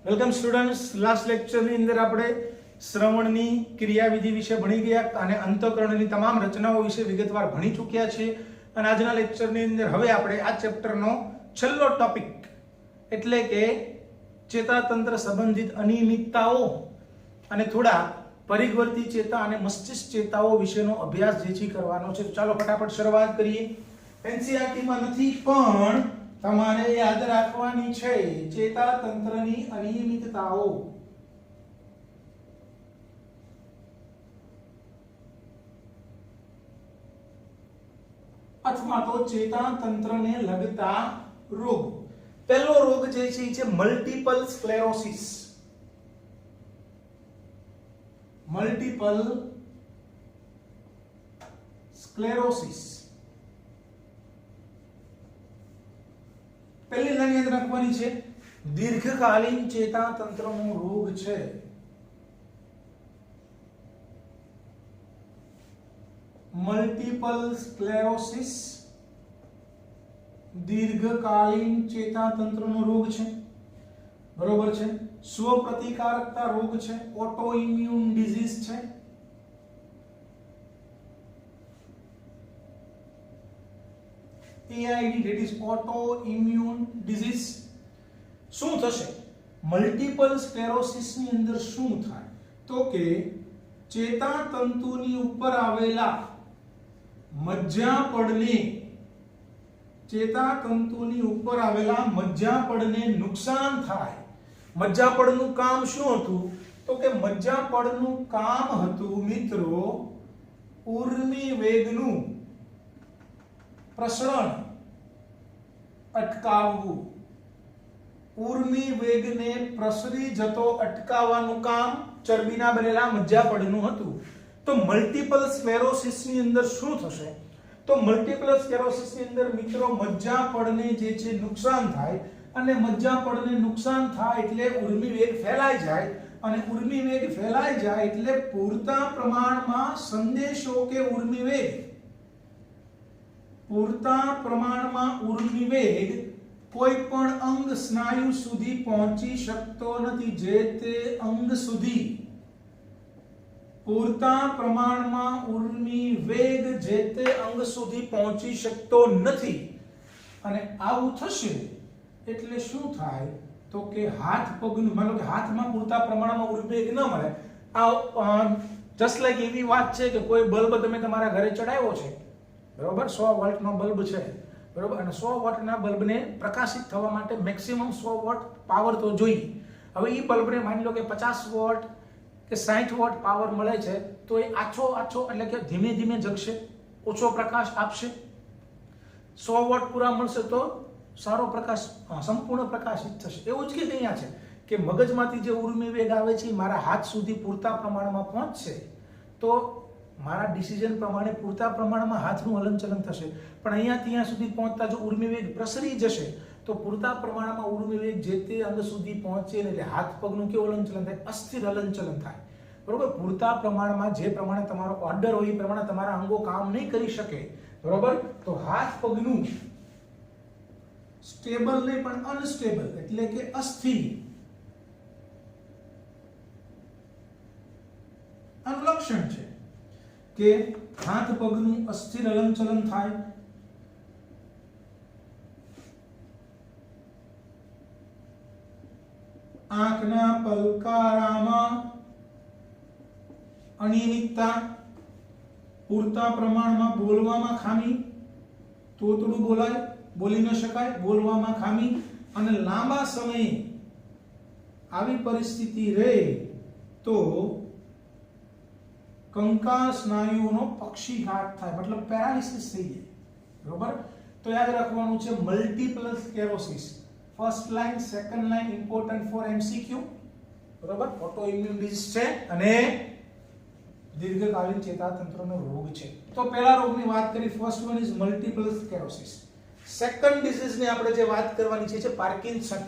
Welcome students. Last લેક્ચરની અંદર આપણે શ્રવણની ક્રિયાવિધિ વિશે ભણી ગયા અને અંતઃકરણની તમામ રચનાઓ વિશે વિગતવાર ભણી ચૂક્યા છીએ. અને આજના લેક્ચરની અંદર હવે આપણે આ ચેપ્ટરનો છેલ્લો ટોપિક એટલે કે ચેતાતંત્ર સંબંધિત અનિયમિતતાઓ અને થોડા પરિવર્તી ચેતા અને મસ્તિષ્ક ચેતાઓ વિશેનો અભ્યાસ જે છે કરવાનો છે. ચાલો ફટાફટ શરૂઆત કરીએ. એનસીઈઆરટી માં નથી પણ તમારે યાદ રાખવાની છે ચેતાતંત્રની અનિયમિતતાઓ. અથવા તો ચેતાતંત્રને લગતા રોગ. પહેલો રોગ જે છે મલ્ટીપલ સ્ક્લેરોસિસ. Multiple sclerosis. પહેલી લાઈન યાદ રાખવાની છે દીર્ઘકાલીન ચેતાતંત્રનો રોગ છે. મલ્ટીપલ સ્ક્લેરોસિસ દીર્ઘકાલીન ચેતાતંત્રનો રોગ છે. બરોબર છે. સ્વપ્રતિકારકતા રોગ છે, ઓટો ઇમ્યુન ડિઝીઝ છે. AID, that is autoimmune disease. શું થશે? મલ્ટીપલ સ્ક્લેરોસિસ ની અંદર શું થાય તો કે ચેતાતંતુની ઉપર આવેલા મજ્જાપડને નુકસાન થાય. મજ્જાપડનું કામ શું હતું તો કે મજ્જાપડનું કામ હતું મિત્રો ઉર્મી વેગનું પ્રસરણ અટકાવવું. ઉર્મી વેગને પ્રસરી જતો અટકાવવાનું કામ ચરબીના બનેલા મજ્જાપડનું હતું. તો મલ્ટીપલ સ્ક્લેરોસિસ ની અંદર શું થશે તો મલ્ટીપલ સ્ક્લેરોસિસ ની અંદર મિત્રો મજ્જાપડને જે છે નુકસાન થાય અને મજ્જાપડને નુકસાન થાય એટલે ઉર્મી વેગ ફેલાઈ જાય અને ઉર્મી વેગ ફેલાઈ જાય એટલે પૂરતા પ્રમાણમાં સંદેશો કે ઉર્મી વેગ કોઈ પણ અંગ સ્નાયુ સુધી પહોંચી શકતો નથી. જે તે અંગ સુધી પૂરતા પ્રમાણમાં ઉર્મી વેગ જે તે અંગ સુધી પહોંચી શકતો નથી. અને આવું થશે એટલે શું થાય તો કે હાથ પગનું માનો કે હાથમાં પૂરતા પ્રમાણમાં ઉર્મી વેગ ન મળે. આ જસ્ટ લાઈક એવી વાત છે કે કોઈ બલ્બ તમે તમારા ઘરે ચડાવ્યો છે, બરોબર, 100 વોલ્ટનો બલ્બ છે, બરોબર, અને 100 વોટના બલ્બને પ્રકાશિત થવા માટે મેક્સિમમ 100 વોટ પાવર તો જોઈએ. હવે એ બલ્બને માની લો કે 50 વોટ કે 60 વોટ પાવર મળે છે તો એ આછો એટલે કે ધીમે ધીમે જગશે, ઓછો પ્રકાશ આપશે. 100 વોટ પૂરા મળશે તો સારો પ્રકાશ, સંપૂર્ણ પ્રકાશિત થશે. એવું જ કે અહીંયા છે કે મગજમાંથી જે ઉર્મી વેગ આવે છે મારા હાથ સુધી પૂરતા પ્રમાણમાં પહોંચશે તો મારા ડિસિઝન પ્રમાણે પૂરતા પ્રમાણમાં હાથનું હલનચલન થશે. પણ અહીંયા ત્યાં સુધી પહોંચતા જો ઉર્મી વેગ પ્રસરી જશે તો પૂરતા પ્રમાણમાં ઉર્મી વેગ જે તે અંગ સુધી પહોંચે એટલે હાથ પગનું કેવું હલનચલન થાય? અસ્થિર હલનચલન થાય. બરોબર. પૂરતા પ્રમાણમાં જે પ્રમાણે તમારો ઓર્ડર હોય એ પ્રમાણે તમારા અંગો કામ નહીં કરી શકે. બરોબર. તો હાથ પગનું સ્ટેબલ નહીં પણ અનસ્ટેબલ એટલે કે અસ્થિર આનું લક્ષણ છે કે હાથ પગનું અસ્થિર હલનચલન થાય. આંખના પલકારામાં અનિયમિતતા, પૂરતા પ્રમાણમાં બોલવામાં ખામી, તોતડું બોલાય, બોલી ન શકાય, બોલવામાં ખામી, અને લાંબા સમયે આવી પરિસ્થિતિ રહે તો કંકા સ્નાયુઓનો પક્ષીઘાત થાય, મતલબ પેરાલિસિસ થઈ જાય. બરોબર. તો યાદ રાખવાનું છે multiple sclerosis. First line, second line important for MCQ. બરોબર. ઓટોઇમ્યુન ડિઝીઝ છે અને દીર્ઘકાલીન ચેતાતંત્રનો રોગ છે. તો પહેલા રોગની વાત કરી, first one is multiple sclerosis. Second ડિઝીઝની આપણે જે વાત કરવાની છે પાર્કિન્સન.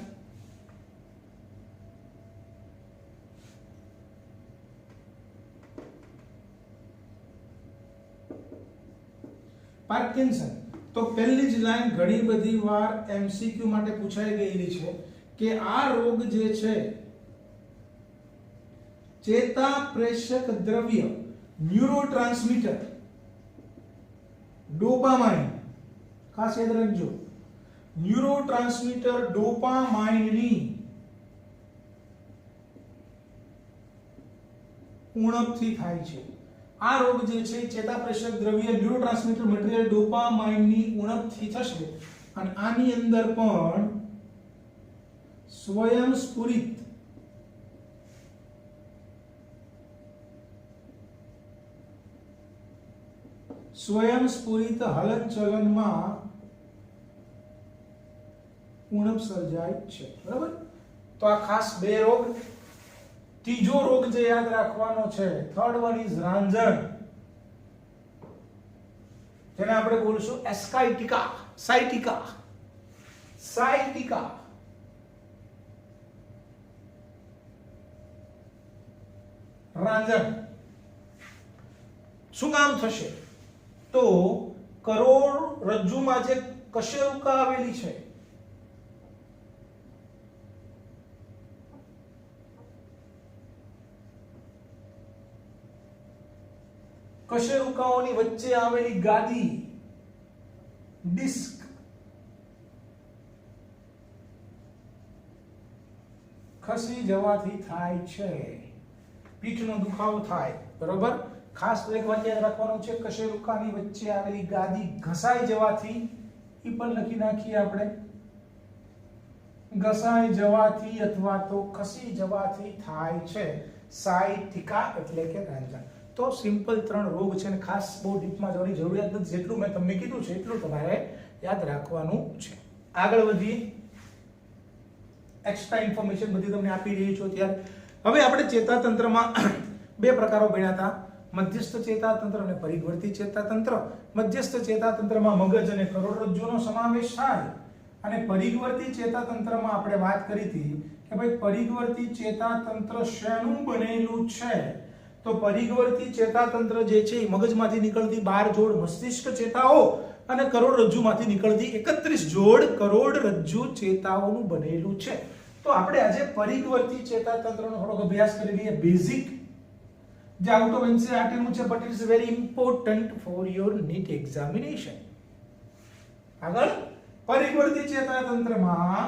પાર્કિન્સન તો પહેલી જ લાઈન ઘણી બધી વાર MCQ માટે પૂછાઈ ગયેલી છે કે આ રોગ જે છે ચેતાપ્રેષક દ્રવ્ય ન્યુરોટ્રાન્સમીટર ડોપામાઇન, ખાસ યાદ રાખજો, ન્યુરોટ્રાન્સમીટર ડોપામાઇનની ઉણપથી થાય છે. આ રોગ જે છે ચેતાપ્રેષક દ્રવ્ય ન્યુરોટ્રાન્સમીટર મટીરીયલ ડોપામાઇનની ઉણપથી થશે અને આની અંદર પણ સ્વયંસ્ફુરિત હલનચલનમાં ઉણપ સર્જાય છે. બરાબર? તો આ ખાસ બે રોગ. ત્રીજો રોગ જે યાદ રાખવાનો છે, થર્ડ વન ઇઝ રાંઝણ, જેને આપણે બોલશું એસ્કાઇટિકા, સાઇટિકા. રાંઝણ શું કામ થશે? તો કરોડરજ્જુમાં જે કશેરુકા આવેલી છે, કશેરુકાઓની વચ્ચે આવેલી ગાદી, ડિસ્ક, ખસી જવાથી થાય છે. પીઠનો દુખાવો થાય. બરોબર? ખાસ એક વાત યાદ રાખવાનું છે, કશેરુકાની વચ્ચે આવેલી ગાદી ઘસાઈ જવાથી, એ પણ લખી નાખીએ આપણે, ઘસાઈ જવાથી અથવા તો ખસી જવાથી થાય છે સાઇટિકા એટલે કે રાંઝણ. તો સિમ્પલ 3 રોગ છે અને ખાસ બહુ ડીપમાં જવાની જરૂરિયાત નથી. જેટલું મેં તમને કીધું છે એટલું તમારે યાદ રાખવાનું છે. આગળ વધીએ. એક્સ્ટ્રા ઇન્ફોર્મેશન બધી તમને આપી રહી છું અત્યારે. હવે આપણે ચેતાતંત્રમાં બે પ્રકારો ભણ્યા હતા, મધ્યસ્થ ચેતાતંત્ર અને પરિવર્તી ચેતાતંત્ર. મધ્યસ્થ ચેતાતંત્રમાં મગજ અને કરોડરજ્જુનો સમાવેશ થાય અને પરિવર્તી ચેતાતંત્રમાં આપણે વાત કરી હતી કે ભાઈ પરિવર્તી ચેતાતંત્ર શેનું બનેલું છે? તો પરિવર્તી ચેતાતંત્ર જે છે એ મગજમાંથી નીકળતી 12 જોડ મસ્તિષ્ક ચેતાઓ અને કરોડરજ્જુમાંથી નીકળતી 31 જોડ કરોડરજ્જુ ચેતાઓનું બનેલું છે. તો આપણે આજે પરિવર્તી ચેતાતંત્રનો થોડોક અભ્યાસ કરી લઈએ. બેઝિક જે આઉટ ઓફ એનસીઈઆરટી નું છે, but it is very important for your NEET examination. આગળ, પરિવર્તી ચેતાતંત્રમાં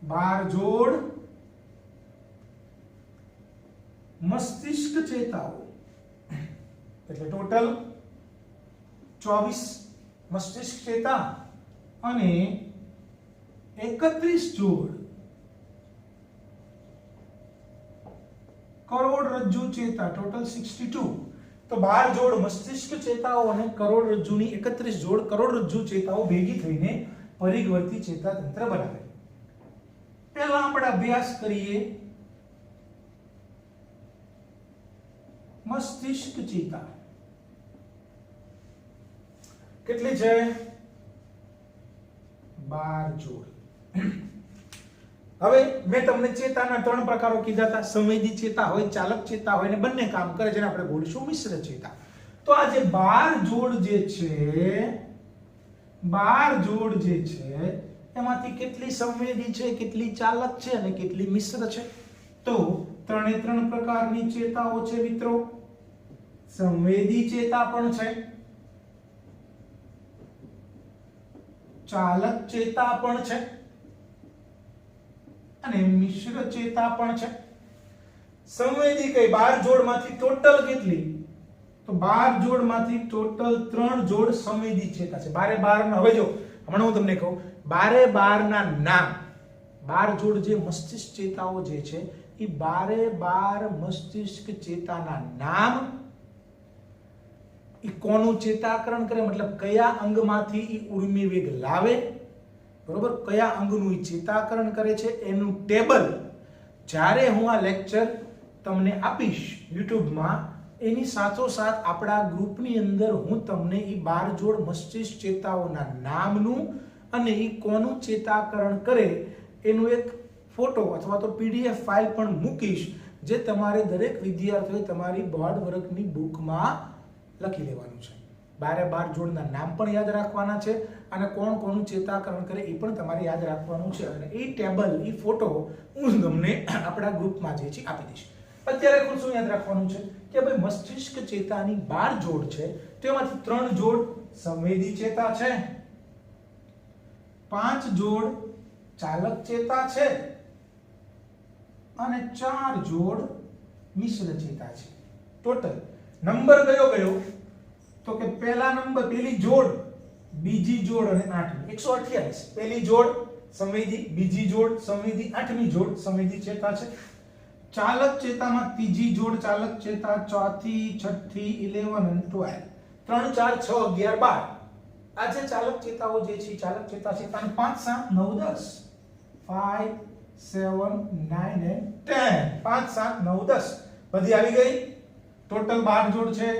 12 જોડ મસ્તિષ્ક ચેતાઓ એટલે ટોટલ 24 મસ્તિષ્ક ચેતા અને 31 જોડ કરોડરજ્જુ ચેતા, ટોટલ 62. તો 12 જોડ મસ્તિષ્ક ચેતાઓ અને કરોડરજ્જુની 31 જોડ કરોડરજ્જુ ચેતાઓ ભેગી થઈને પરિવર્તી ચેતાતંત્ર બનાવે. પહેલા આપણે અભ્યાસ કરીએ મસ્તિષ્ક ચેતા. કેટલી છે? 12 જોડ. હવે મેં તમને ચેતાના 3 પ્રકારો કીધા હતા. સંવેદી ચેતા હોય, ચાલક ચેતા હોય અને બંને કામ કરે, જેને આપણે બોલીશું મિશ્ર ચેતા. તો આ જે 12 જોડ જે છે, 12 જોડ જે છે એમાંથી કેટલી સંવેદી છે, કેટલી ચાલક છે અને કેટલી મિશ્ર છે? તો 3 પ્રકારની ચેતાઓ છે મિત્રો. સંવેદી ચેતા પણ છે, ચાલક ચેતા પણ છે અને મિશ્ર ચેતા પણ છે. સંવેદી કઈ 12 જોડમાંથી ટોટલ કેટલી? તો 12 જોડમાંથી ટોટલ 3 જોડ સંવેદી ચેતા છે. 12 ના, હવે જો હમણાં હું તમને કહું, 12 ના નામ, 12 જોડ જે મસ્તિષ્ક ચેતાઓ જે છે એ 12 મસ્તિષ્ક ચેતાના નામ, એ કોનું ચેતાકરણ કરે, મતલબ કયા અંગમાંથી એ ઉર્મિ વેગ લાવે, બરોબર, કયા અંગનું એ ચેતાકરણ કરે છે એનું ટેબલ જ્યારે હું આ લેક્ચર તમને આપીશ યુટ્યુબમાં, એની સાથોસાથ આપણા ગ્રુપની અંદર હું તમને એ 12 જોડ મસ્તિષ્ક ચેતાઓના નામનું અને એ કોનું ચેતાકરણ કરે એનું એક ફોટો અથવા તો પીડીએફ ફાઇલ પણ મૂકીશ, જે તમારે દરેક વિદ્યાર્થીઓએ તમારી બોર્ડ વર્કની બુકમાં લખી લેવાનું છે. 12 જોડના નામ પણ યાદ રાખવાના છે અને કોણ કોનું ચેતાકરણ કરે એ પણ તમારે યાદ રાખવાનું છે. અને એ ટેબલ, એ ફોટો હું તમને આપણા ગ્રુપમાં જે છે આપી દઈશ. અત્યારે કુલ શું યાદ રાખવાનું છે કે ભાઈ મસ્તિષ્ક ચેતાની 12 જોડ છે, તેમાંથી 3 જોડ સંવેદી ચેતા છે, 5 જોડ ચાલક ચેતા છે અને 4 જોડ મિશ્ર ચેતા છે. ટોટલ નંબર કયો તો કે પહેલી જોડ, બીજી જોડ અને 8મી 128. પહેલી જોડ સંવેદી, બીજી જોડ સંવેદી, 8મી જોડ સંવેદી ચેતા છે. ચાલક ચેતામાં ત્રીજી જોડ ચાલક ચેતા, ચોથી, છઠ્ઠી, 11 અને 12. 3 4 6 11 12. આ જે ચાલક ચેતાઓ જે છે ચાલક ચેતા છે તાને 5 7 9 10. 5 7 9 and 10. 5 7 9 10 બધી આવી ગઈ. ટોટલ 12 જોડ છે.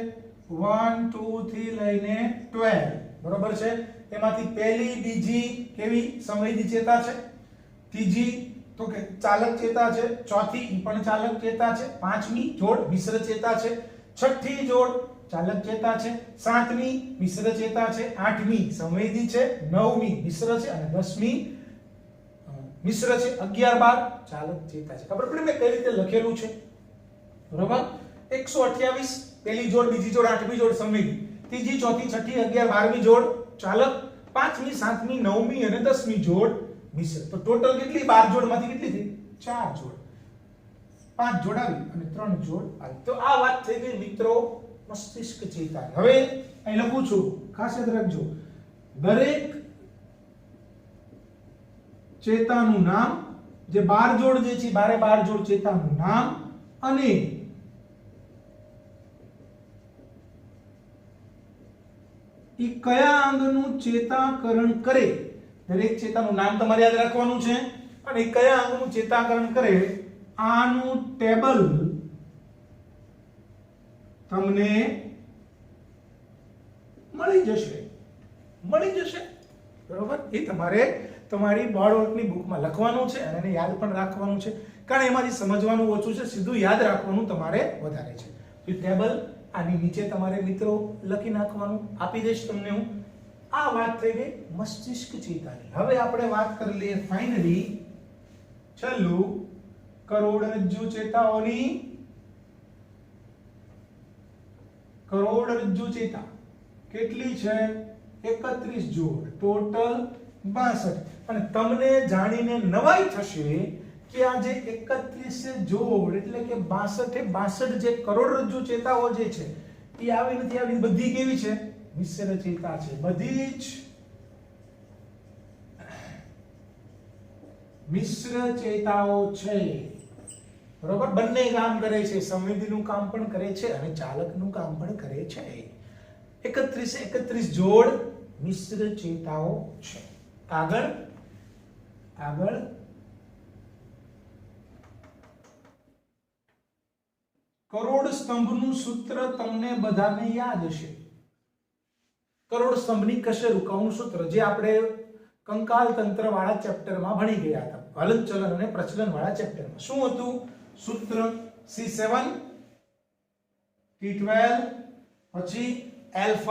1 2 3 લઈને 12. બરોબર છે. એમાંથી પહેલી, બીજી કેવી સંવેદી ચેતા છે, ત્રીજી તો કે ચાલક ચેતા છે, ચોથી ઈ પણ ચાલક ચેતા છે, પાંચમી જોડ મિશ્ર ચેતા છે, છઠ્ઠી જોડ ચાલક ચેતા છે, સાતમી મિશ્ર ચેતા છે, આઠમી સંવેદી છે, નવમી મિશ્ર છે અને 10મી મિશ્ર છે, 11 12 ચાલક ચેતા છે. ખબર પડી મેં કઈ રીતે લખેલું છે? બરોબર. 128 પહેલી જોડ, બીજી જોડ, આઠમી જોડ સંવેદી, ત્રીજી, ચોથી, છઠ્ઠી, 11 12મી જોડ ચાલક, પાંચમી, સાતમી, નવમી અને 10મી જોડ મિશ્ર. તો ટોટલ કેટલી? 12 જોડમાંથી કેટલી થઈ? 4 જોડ. 5 જોડ આવી અને 3 જોડ આવી. તો આ વાત થઈ ગઈ મિત્રો મસ્તિષ્ક ચેતા. હવે અહીં લખું છું, ખાસ યાદ રાખજો, દરેક ચેતાનું નામ, જે 12 જોડ જે છે 12 જોડ ચેતાનું નામ અને ઈ કયા અંગનું ચેતાકરણ કરે, દરેક ચેતાનું નામ તમારે યાદ રાખવાનું છે અને કયા અંગનું ચેતાકરણ કરે આનું ટેબલ તમને મળી જશે. બરોબર. એ તમારે તમારી બોર્ડવર્કની બુકમાં લખવાનું છે અને એને યાદ પણ રાખવાનું છે, કારણ એમાંથી સમજવાનું ઓછું છે, સીધું યાદ રાખવાનું તમારે વધારે છે. તો ટેબલ આની નીચે તમારે મિત્રો લખી નાખવાનું, આપી દઈશ તમને હું. આ વાત થઈ ગઈ મસ્તિષ્ક ચેતાની. હવે આપણે વાત કરી લઈએ ફાઇનલી છેલ્લું કરોડરજ્જુ ચેતાઓની. કરોડરજ્જુ ચેતા કેટલી છે? 31 જોડ, ટોટલ 62. અને તમને જાણીને નવાઈ થશે કે આ જે 31 જોડ એટલે કે 62 જે કરોડરજ્જુ ચેતાઓ જે છે એ આવી નથી આવી, બધી કેવી છે? મિશ્ર ચેતા છે. બધી જ મિશ્ર ચેતાઓ છે. બરોબર. બંને કામ કરે છે, સંવેદીનું કામ પણ કરે છે અને ચાલકનું કામ પણ કરે છે. 31 જોડ મિશ્ર ચેતાઓ છે. આગળ કરોડ સ્તંભનું સૂત્ર તમને બધાને યાદ હશે. કરોડ સ્તંભની કશેરુકાનું સૂત્ર જે આપણે કંકાલ તંત્ર વાળા ચેપ્ટરમાં ભણી ગયા હતા, હલનચલન અને પ્રચલન વાળા ચેપ્ટરમાં. શું હતું સૂત્ર? C7 T12 પછી L5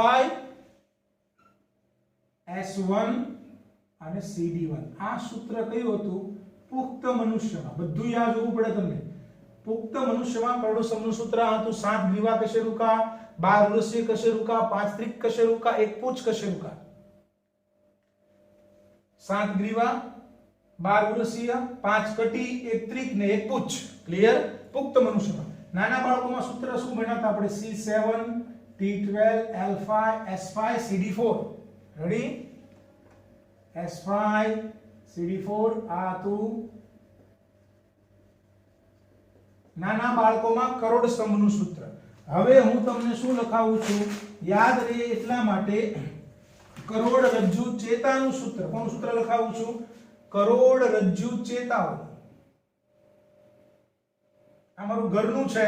S1 અને CD1. આ સૂત્ર કયું હતું? પુખ્ત મનુષ્યમાં. બધું યાદ હોવું પડે તમને. પુખ્ત મનુષ્યમાં કરોડ સ્તંભનું સૂત્ર હતું 7 ગ્રીવા કશેરુકા, 12 ઉરસ્ય કશેરુકા, 5 ત્રિક કશેરુકા, 1 પૂંછ કશેરુકા. 7 ગ્રીવા, 12 ઉરસ્ય, 5 કટી, 1 ત્રિક ને 1 પૂંછ. ક્લિયર? પુખ્ત મનુષ્યમાં. નાના બાળકોમાં સૂત્ર શું ભણ્યા આપણે? C7 T12 L5 S5 CD4. Ready? S5 CD4 આ હતું નાના બાળકોમાં કરોડ સ્તંભનું સૂત્ર. હવે હું તમને શું લખાવું છું યાદ રહે એટલા માટે કરોડરજ્જુ ચેતાનું સૂત્ર. કોનું સૂત્ર લખાવું છું? કરોડરજ્જુ ચેતાઓ. આ મારું ઘરનું છે,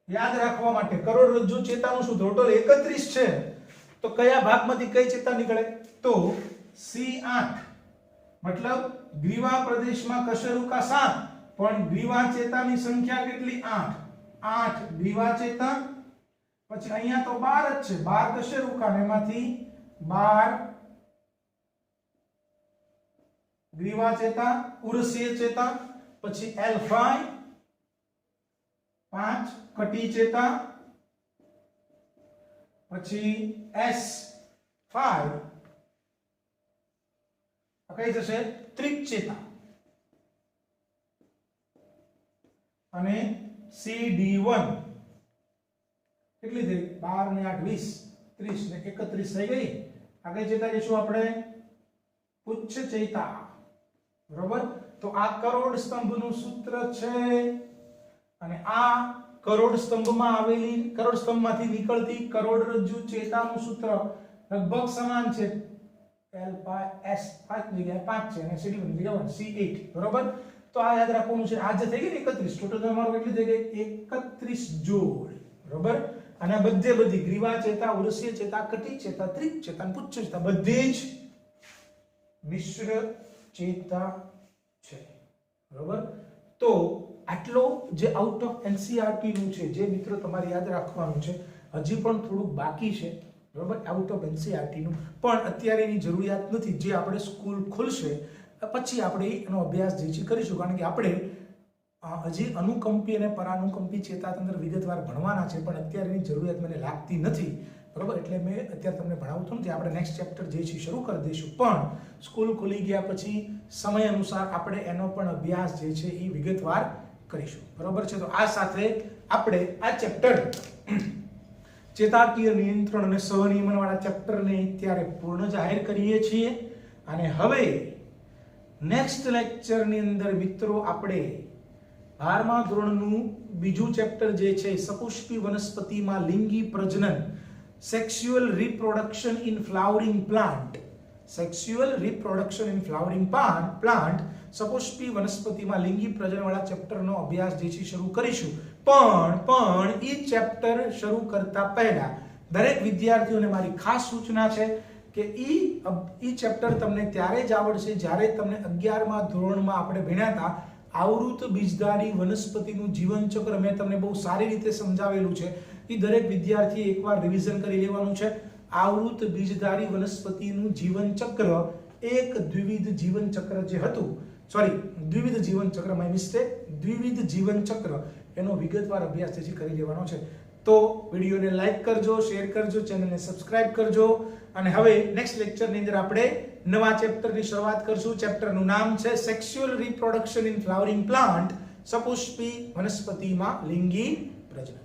યાદ રાખવા માટે. કરોડરજ્જુ ચેતાનું સૂત્ર ટોટલ 31 છે. તો કયા ભાગમાંથી કઈ ચેતા નીકળે? તો C8 મતલબ ગ્રીવા પ્રદેશમાં કશેરુકા 7 પણ ગ્રીવા ચેતાની સંખ્યા કેટલી? 8. 8 ગ્રીવા ચેતા, પછી અહીંયા તો 12 જ છે, 12 કશેરુકા, એમાંથી 12 ગ્રીવા ચેતા, ઉરસ્ય ચેતા, પછી L5 5 કટી ચેતા, પછી S5 આ કઈ જશે ત્રિક ચેતા, અને CD1 કેટલી થઈ 12 ને 8 20 30 ને 31 થઈ ગઈ. આગળ ચેતા જઈશું આપણે પુચ્છ ચેતા. બરોબર, તો આ કરોડ સ્તંભનું સૂત્ર છે, અને આ કરોડ સ્તંભમાં આવેલી કરોડ સ્તંભમાંથી નીકળતી કરોડરજ્જુ ચેતાનું સૂત્ર લગભગ સમાન છે. L5 S5 ની જગ્યાએ 5 છે અને CD1 ની જગ્યાએ C8. બરોબર, તો આ યાદ રાખવાનું છે. આ જે થઈ ગઈ 31 ટોટલ તમારું કેટલી થઈ ગઈ 31 જોડ. બરોબર, અને બધી ગ્રીવા ચેતા, ઉરસ્ય ચેતા, કટી ચેતા, ત્રિક ચેતા અને પુચ્છ ચેતા બધી જ મિશ્ર ચેતા છે. બરોબર, તો આટલો જે આઉટ ઓફ NCERT નું છે, જે મિત્રો તમારે યાદ રાખવાનું છે, હજી પણ થોડું બાકી છે. બરોબર, આઉટ ઓફ NCERT નું પણ અત્યારે એની જરૂરિયાત નથી. જે આપણે સ્કૂલ ખુલશે પછી આપણે એનો અભ્યાસ જે છે કરીશું, કારણ કે આપણે હજી અનુકંપી અને પરાનુકંપી ચેતાતંત્ર વિગતવાર ભણવાના છે, પણ અત્યારે એની જરૂરિયાત મને લાગતી નથી. બરોબર, એટલે મેં અત્યારે તમને ભણાવતો નથી. આપણે નેક્સ્ટ ચેપ્ટર જે છે શરૂ કરી દઈશું, પણ સ્કૂલ ખુલી ગયા પછી સમય અનુસાર આપણે એનો પણ અભ્યાસ જે છે એ વિગતવાર કરીશું. બરોબર છે, તો આ સાથે આપણે આ ચેપ્ટર ચેતાકીય નિયંત્રણ અને સહનિયમન વાળા ચેપ્ટરને ત્યારે પૂર્ણ જાહેર કરીએ છીએ. અને હવે નેક્સ્ટ લેક્ચરની અંદર મિત્રો આપણે 12મા ધોરણનું બીજું ચેપ્ટર જે છે સપુષ્પી વનસ્પતિમાં લિંગી પ્રજનન, sexual reproduction in flowering plant, sexual reproduction in flowering plant, સપુષ્પી વનસ્પતિમાં લિંગી પ્રજનન વાળા ચેપ્ટરનો અભ્યાસ જે છે શરૂ કરીશું. પણ એ ચેપ્ટર શરૂ કરતા પહેલા દરેક વિદ્યાર્થીઓને મારી ખાસ સૂચના છે કે ઈ ચેપ્ટર તમને ત્યારે જ આવડશે જ્યારે તમને 11મા ધોરણમાં આપણે ભણ્યા હતા આવૃત બીજધારી વનસ્પતિનું જીવન ચક્ર. મેં તમને બહુ સારી રીતે સમજાવેલું છે. એ દરેક વિદ્યાર્થીએ એકવાર રિવિઝન કરી લેવાનું છે. આવૃત બીજધારી વનસ્પતિનું જીવન ચક્ર એક દ્વિવિધ જીવન ચક્ર જે હતું, દ્વિવિધ જીવન ચક્ર, માય મિસ્ટેક, દ્વિવિધ જીવન ચક્ર, એનો વિગતવાર અભ્યાસ જે કરી લેવાનો છે. તો વિડીયોને લાઈક કરજો, શેર કરજો, ચેનલને સબસ્ક્રાઇબ કરજો. અને હવે નેક્સ્ટ લેક્ચરની અંદર આપણે નવા ચેપ્ટરની શરૂઆત કરશું. ચેપ્ટરનું નામ છે sexual reproduction in flowering plant, સપુષ્પી વનસ્પતિમાં લિંગી પ્રજનન.